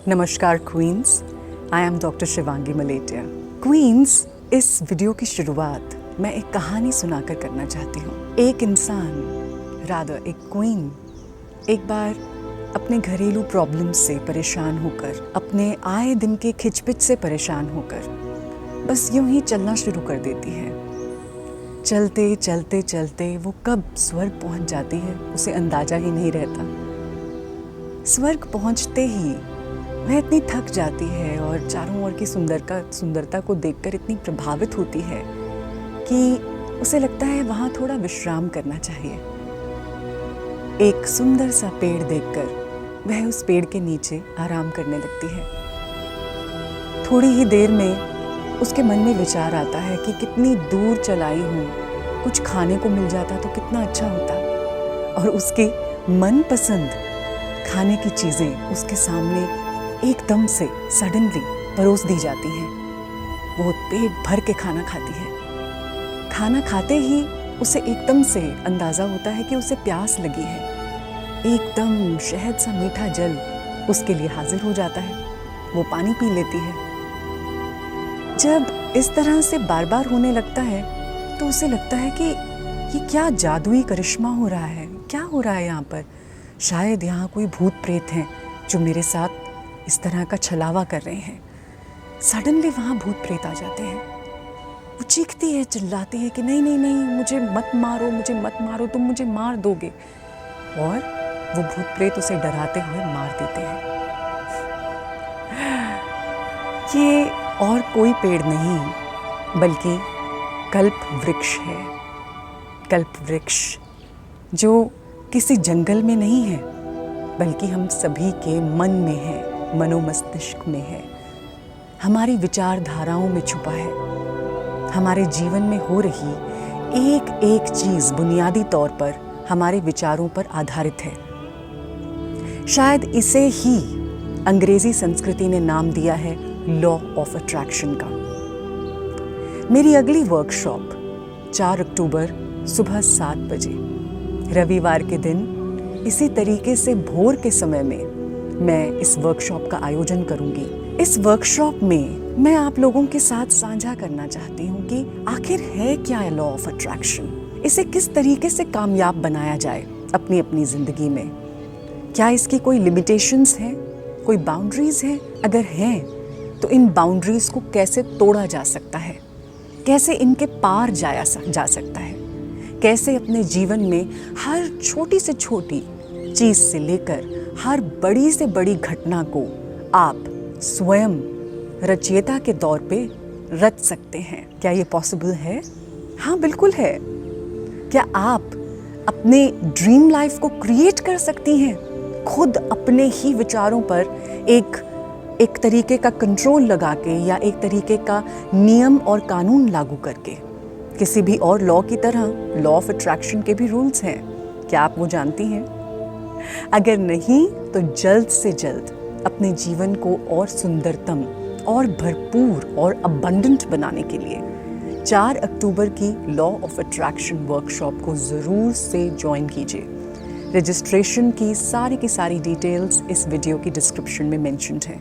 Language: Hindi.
नमस्कार queens, I am doctor Shivangi Maletia. Queens, इस वीडियो की शुरुआत मैं एक कहानी सुनाकर करना चाहती हूँ। एक इंसान, रादर एक क्वीन, एक बार अपने घरेलू प्रॉब्लम से परेशान होकर, अपने आए दिन के खिचपिच से परेशान होकर बस यूं ही चलना शुरू कर देती है। चलते चलते चलते वो कब स्वर्ग पहुंच जाती है उसे अंदाजा ही नहीं रहता। स्वर्ग पहुंचते ही वह इतनी थक जाती है और चारों ओर की सुंदरता को देखकर इतनी प्रभावित होती है कि उसे लगता है वहाँ थोड़ा विश्राम करना चाहिए। एक सुंदर सा पेड़ देखकर वह उस पेड़ के नीचे आराम करने लगती है। थोड़ी ही देर में उसके मन में विचार आता है कि कितनी दूर चलाई हूँ, कुछ खाने को मिल जाता तो कितना अच्छा होता। और उसकी मनपसंद खाने की चीज़ें उसके सामने एकदम से सडनली परोस दी जाती हैं। वो पेट भर के खाना खाती है। खाना खाते ही उसे एकदम से अंदाज़ा होता है कि उसे प्यास लगी है। एकदम शहद सा मीठा जल उसके लिए हाजिर हो जाता है। वो पानी पी लेती है। जब इस तरह से बार बार होने लगता है तो उसे लगता है कि ये क्या जादुई करिश्मा हो रहा है, क्या हो रहा है यहाँ पर। शायद यहाँ कोई भूत प्रेत हैं जो मेरे साथ इस तरह का छलावा कर रहे हैं। सडनली वहाँ भूत प्रेत आ जाते हैं। वो चीखती है, चिल्लाती है कि नहीं नहीं नहीं, मुझे मत मारो, तुम मुझे मार दोगे। और वो भूत प्रेत उसे डराते हुए मार देते हैं। ये और कोई पेड़ नहीं बल्कि कल्प वृक्ष है। कल्प वृक्ष जो किसी जंगल में नहीं है बल्कि हम सभी के मन में है, मनोमस्तिष्क में है, हमारी विचारधाराओं में छुपा है। हमारे जीवन में हो रही एक एक चीज़ बुनियादी तौर पर हमारे विचारों पर आधारित है। शायद इसे ही अंग्रेजी संस्कृति ने नाम दिया है लॉ ऑफ अट्रैक्शन का। मेरी अगली वर्कशॉप 4 अक्टूबर सुबह 7 बजे रविवार के दिन इसी तरीके से भोर के समय में मैं इस वर्कशॉप का आयोजन करूंगी। इस वर्कशॉप में मैं आप लोगों के साथ साझा करना चाहती हूँ कि आखिर है क्या लॉ ऑफ अट्रैक्शन, इसे किस तरीके से कामयाब बनाया जाए अपनी अपनी जिंदगी में। क्या इसकी कोई लिमिटेशंस हैं, कोई बाउंड्रीज हैं? अगर हैं तो इन बाउंड्रीज को कैसे तोड़ा जा सकता है, कैसे इनके पार जा सकता है, कैसे अपने जीवन में हर छोटी से छोटी चीज़ से लेकर हर बड़ी से बड़ी घटना को आप स्वयं रचयिता के तौर पे रच सकते हैं। क्या ये पॉसिबल है? हाँ, बिल्कुल है। क्या आप अपने ड्रीम लाइफ को क्रिएट कर सकती हैं, खुद अपने ही विचारों पर एक तरीके का कंट्रोल लगा के या एक तरीके का नियम और कानून लागू करके? किसी भी और लॉ की तरह लॉ ऑफ अट्रैक्शन के भी रूल्स हैं। क्या आप वो जानती हैं? अगर नहीं तो जल्द से जल्द अपने जीवन को और सुंदरतम और भरपूर और अबंडेंट बनाने के लिए 4 अक्टूबर की लॉ ऑफ अट्रैक्शन वर्कशॉप को ज़रूर से ज्वाइन कीजिए। रजिस्ट्रेशन की सारी डिटेल्स इस वीडियो की डिस्क्रिप्शन में मेंशन्ड है।